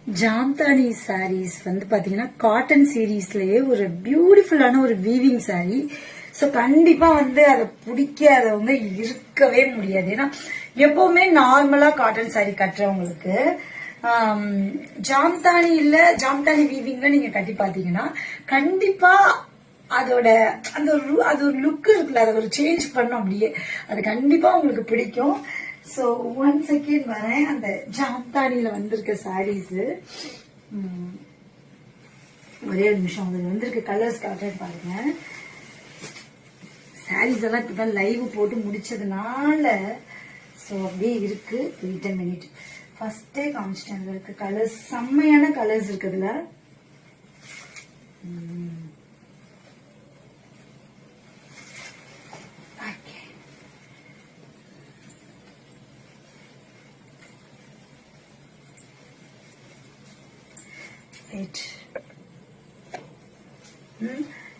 ஜாம்தானி சாரீஸ் வந்து பாத்தீங்கன்னா காட்டன் சீரீஸ்லயே ஒரு பியூட்டிஃபுல்லான ஒரு வீவிங் சாரீ. ஸோ கண்டிப்பா வந்து அதை பிடிக்காதவங்க இருக்கவே முடியாது. ஏன்னா எப்பவுமே நார்மலா காட்டன் சாரீ கட்டுறவங்களுக்கு ஜாம்தானி வீவிங்ல நீங்க கட்டி பாத்தீங்கன்னா கண்டிப்பா அதோட அந்த அது ஒரு லுக் இருக்குல்ல, அதை ஒரு சேஞ்ச் பண்ணும் அப்படியே, அது கண்டிப்பா உங்களுக்கு பிடிக்கும். ஸோ 1 செகண்ட் வரேன். அந்த ஜாம்தானியில வந்திருக்க சாரீஸ் ஒரே ஒரு நிமிஷம். அதுல வந்திருக்க கலர்ஸ் காட்டுறேன் பாருங்க. சாரீஸ் எல்லாம் இப்பதான் லைவ் போட்டு முடிச்சதுனால ஸோ அப்படியே இருக்கு. வெயிட் அ மினிட், ஃபர்ஸ்டே காமிச்சிட்டேன். அதுல இருக்க கலர்ஸ் செம்மையான கலர்ஸ் இருக்குதுல.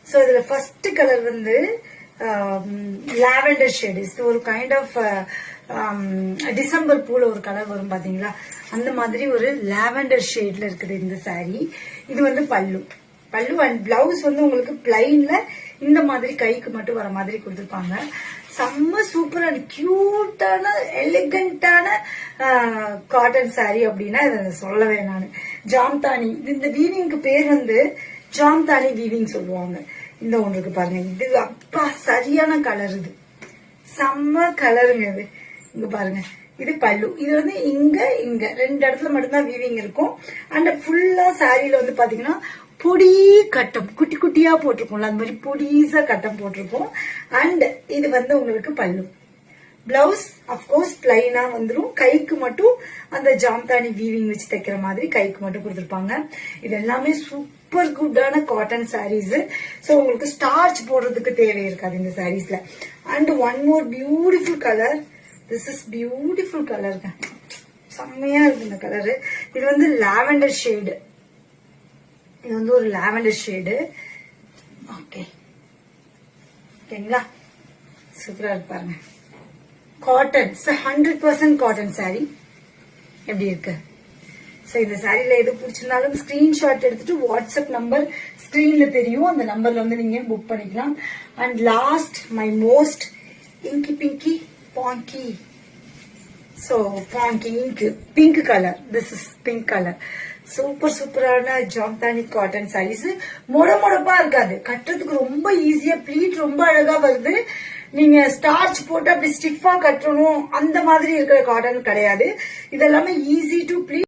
சோ இதுல ஃபர்ஸ்ட் கலர் வந்து லாவெண்டர் ஷேட். இது ஒரு கைண்ட் ஆஃப் டிசம்பர் பூல ஒரு கலர் வரும் பாத்தீங்களா, அந்த மாதிரி ஒரு லாவெண்டர் ஷேட்ல இருக்குது இந்த சாரீ. இது வந்து பல்லு அண்ட் பிளவுஸ் வந்து உங்களுக்கு பிளைன்ல இந்த மாதிரி கைக்கு மட்டும் வர மாதிரி கொடுத்துருப்பாங்க. செம்ம சூப்பரான கியூட்டான எலிகண்டான காட்டன் சாரீ அப்படின்னா இதை சொல்லவே நான். ஜாம்தானி, இந்த வீவிங்க்கு பேர் வந்து ஜாம்தானி வீவிங் சொல்லுவாங்க. இந்த ஒன்றுக்கு பாருங்க, இது அப்பா சரியான கலர், இது செம்ம கலருங்க. இது இங்க பாருங்க, இது பல்லு. இது வந்து இங்க 2 இடத்துல மட்டும்தான் வீவிங் இருக்கும். அண்ட் ஃபுல்லா சாரியில வந்து பாத்தீங்கன்னா பொடி கட்டம் குட்டி குட்டியா போட்டிருக்கோம்ல, அந்த மாதிரி பொடிசா கட்டம் போட்டிருக்கோம். அண்ட் இது வந்து உங்களுக்கு பல்லு. பிளவுஸ் அப்கோர்ஸ் பிளைனா வந்துடும். கைக்கு மட்டும் அந்த ஜாம்தானி வீவிங் வச்சு தைக்கிற மாதிரி கைக்கு மட்டும் கொடுத்துருப்பாங்க. இது எல்லாமே சூப்பர் குட்டான காட்டன் சாரீஸ். ஸோ உங்களுக்கு ஸ்டார்ச் போடுறதுக்கு தேவை இருக்காது இந்த சாரீஸ்ல. And one more beautiful colour. This is beautiful கலருங்க, செம்மையா இருக்கு இந்த கலரு. இது வந்து லாவெண்டர் ஷேடு. இது வந்து ஒரு லாவெண்டர் ஷேடு. ஓகேங்களா, சூப்பரா இருக்கு பாருங்க. காட்டன் 100% காட்டன் சாரி எப்படி இருக்கு. சோ இந்த சாரில எது பிடிச்சிருந்தாலும் ஸ்கிரீன்ஷாட் எடுத்துட்டு வாட்ஸ்அப் நம்பர் ஸ்கிரீன்ல தெரியும், அந்த நம்பர்ல வந்து நீங்க புக் பண்ணிக்கலாம். And last my most inky pinky ponky. So ponky ink pink colour. This is pink colour. சூப்பரான ஜாம்தானி காட்டன் சாரீஸ். மொடப்பா இருக்காது, கட்டுறதுக்கு ரொம்ப ஈஸியா, ப்ளீட் ரொம்ப அழகா வருது. நீங்க ஸ்டார்ச் போட்டு அப்படி ஸ்டிஃபா கட்டணும் அந்த மாதிரி இருக்கிற காட்டன் கிடையாது. இதெல்லாமே ஈஸி டு ப்ளீட்.